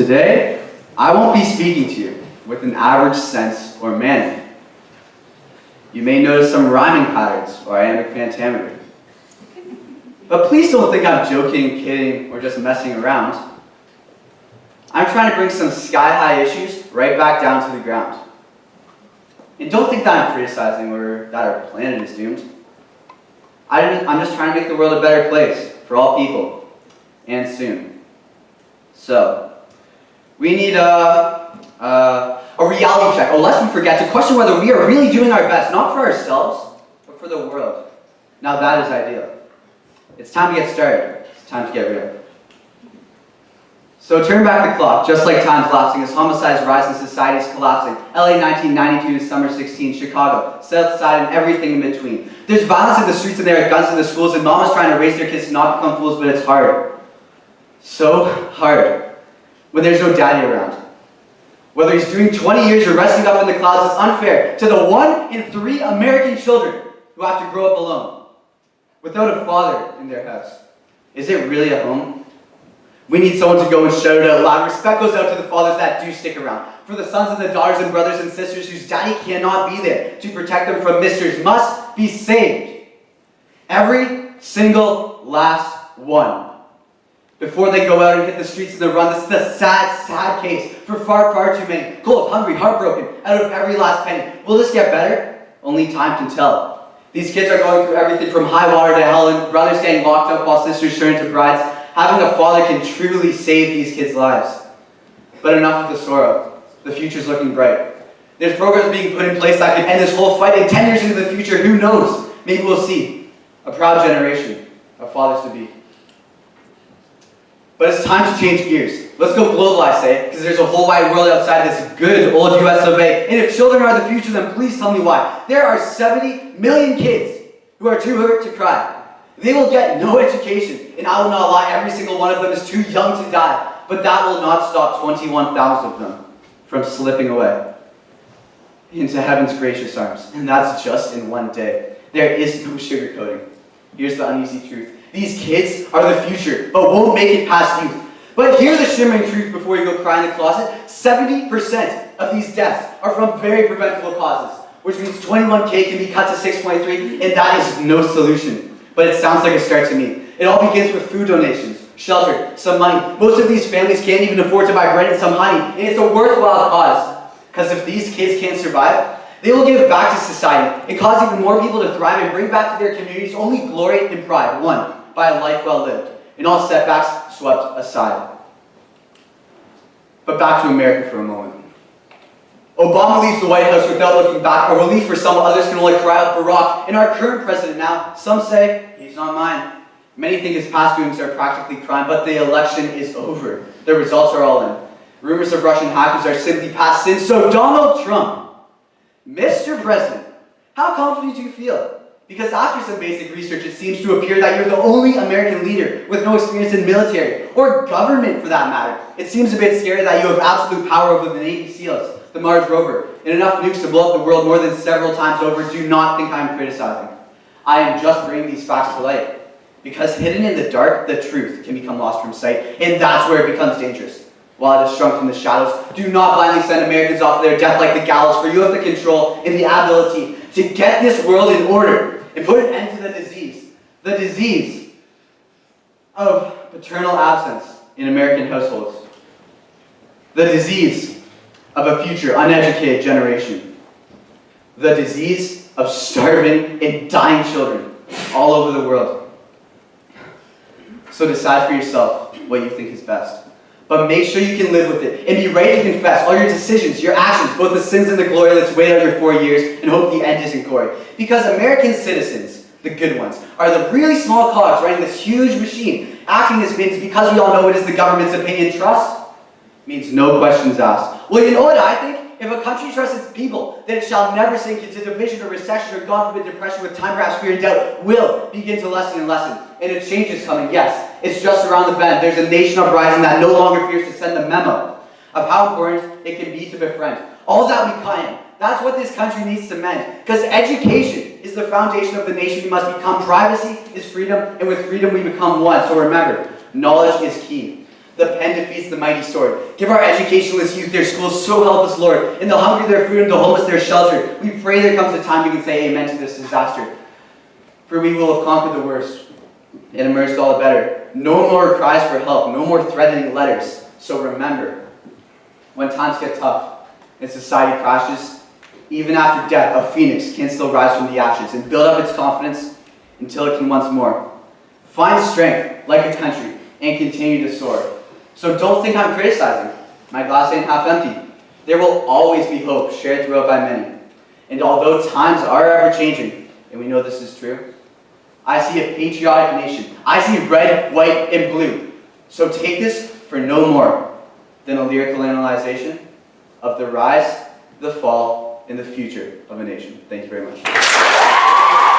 Today, I won't be speaking to you with an average sense or manner. You may notice some rhyming patterns or iambic pentameter. But please don't think I'm joking, kidding, or just messing around. I'm trying to bring some sky-high issues right back down to the ground. And don't think that I'm criticizing or that our planet is doomed. I'm just trying to make the world a better place for all people, and soon. So, we need a reality check. Oh, lest we forget to question whether we are really doing our best, not for ourselves, but for the world. Now that is ideal. It's time to get started. It's time to get real. So turn back the clock, just like time's lapsing as homicides rise and society's collapsing. LA 1992 to summer 16, Chicago, South Side and everything in between. There's violence in the streets and there are guns in the schools and mamas trying to raise their kids to not become fools, but it's hard. So hard. When there's no daddy around. Whether he's doing 20 years or resting up in the clouds, it's unfair to the 1 in 3 American children who have to grow up alone, without a father in their house. Is it really a home? We need someone to go and shout it out loud. Respect goes out to the fathers that do stick around. For the sons and the daughters and brothers and sisters whose daddy cannot be there to protect them from misters must be saved. Every single last one. Before they go out and hit the streets and the run, this is a sad, sad case for far, far too many. Cold, hungry, heartbroken, out of every last penny. Will this get better? Only time can tell. These kids are going through everything from high water to hell, and brothers getting locked up while sisters turn into brides. Having a father can truly save these kids' lives. But enough of the sorrow. The future's looking bright. There's programs being put in place that could end this whole fight. And 10 years into the future, who knows? Maybe we'll see a proud generation of fathers-to-be. But it's time to change gears. Let's go global, I say, because there's a whole wide world outside this good old US of A. And if children are the future, then please tell me why. There are 70 million kids who are too hurt to cry. They will get no education, and I will not lie, every single one of them is too young to die. But that will not stop 21,000 of them from slipping away into heaven's gracious arms. And that's just in one day. There is no sugarcoating. Here's the uneasy truth. These kids are the future, but won't make it past youth. But hear the shimmering truth before you go cry in the closet. 70% of these deaths are from very preventable causes, which means 21K can be cut to 6.3, and that is no solution. But it sounds like a start to me. It all begins with food donations, shelter, some money. Most of these families can't even afford to buy bread and some honey, and it's a worthwhile cause. Because if these kids can't survive, they will give back to society and cause even more people to thrive and bring back to their communities only glory and pride, won by a life well lived, and all setbacks swept aside. But back to America for a moment. Obama leaves the White House without looking back, a relief for some, others can only cry out Barack. And our current president now, some say, he's not mine. Many think his past doings are practically crime, but the election is over. The results are all in. Rumors of Russian hackers are simply past sin. So Donald Trump, Mr. President, how confident do you feel? Because after some basic research, it seems to appear that you're the only American leader with no experience in military, or government for that matter. It seems a bit scary that you have absolute power over the Navy SEALs, the Mars rover, and enough nukes to blow up the world more than several times over. Do not think I'm criticizing. I am just bringing these facts to light. Because hidden in the dark, the truth can become lost from sight, and that's where it becomes dangerous. While it is shrunk from the shadows, do not blindly send Americans off to their death like the gallows, for you have the control and the ability to get this world in order and put an end to the disease of paternal absence in American households, the disease of a future uneducated generation, the disease of starving and dying children all over the world. So decide for yourself what you think is best. But make sure you can live with it and be ready to confess all your decisions, your actions, both the sins and the glory that's weighed out your 4 years, and hope the end isn't gory. Because American citizens, the good ones, are the really small cogs running this huge machine. Acting as means because we all know it is the government's opinion. Trust means no questions asked. Well, you know what I think? If a country trusts its people, then it shall never sink into division or recession or, God forbid, depression, with time perhaps fear and doubt will begin to lessen and lessen. And a change is coming, yes. It's just around the bend. There's a nation uprising that no longer fears to send a memo of how important it can be to befriend. All that we can. That's what this country needs to mend. Because education is the foundation of the nation we must become. Privacy is freedom, and with freedom we become one. So remember, knowledge is key. The pen defeats the mighty sword. Give our educationless youth their schools, so help us, Lord. In the hungry their food, and the homeless their shelter. We pray there comes a time we can say amen to this disaster. For we will have conquered the worst and emerged all the better. No more cries for help, no more threatening letters. So remember, when times get tough and society crashes, even after death, a phoenix can still rise from the ashes and build up its confidence until it can once more find strength like a country and continue to soar. So don't think I'm criticizing. My glass ain't half empty. There will always be hope shared throughout by many. And although times are ever changing, and we know this is true, I see a patriotic nation. I see red, white, and blue. So take this for no more than a lyrical analyzation of the rise, the fall, and the future of a nation. Thank you very much.